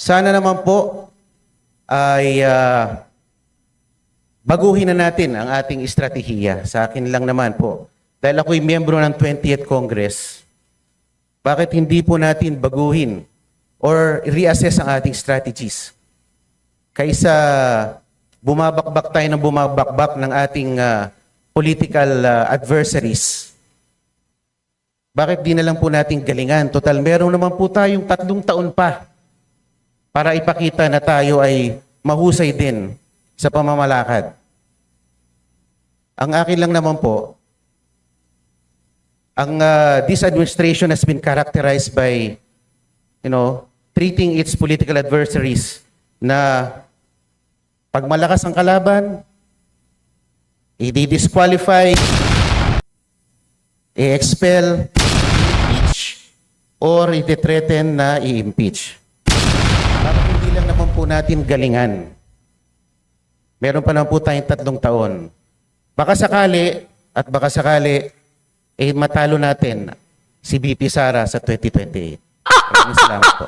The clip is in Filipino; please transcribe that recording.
Sana naman po ay baguhin na natin ang ating estratehiya. Sa akin lang naman po. Dahil ako'y miyembro ng 20th Congress, bakit hindi po natin baguhin or reassess ang ating strategies? Kaysa bumabakbak tayo ng bumabakbak ng ating political adversaries, bakit di na lang po natin galingan? Total, meron naman po tayong 3 taon pa para ipakita na tayo ay mahusay din sa pamamalakad. Ang akin lang naman po, this administration has been characterized by, treating its political adversaries na pag malakas ang kalaban, i-disqualify, i-expel, i-impeach, or i-threaten na i-impeach. Bakit hindi lang naman po natin galingan? Meron pa naman po tayong 3 taon. Baka sakali, matalo natin si VP Sara sa 2028. Maraming salamat po.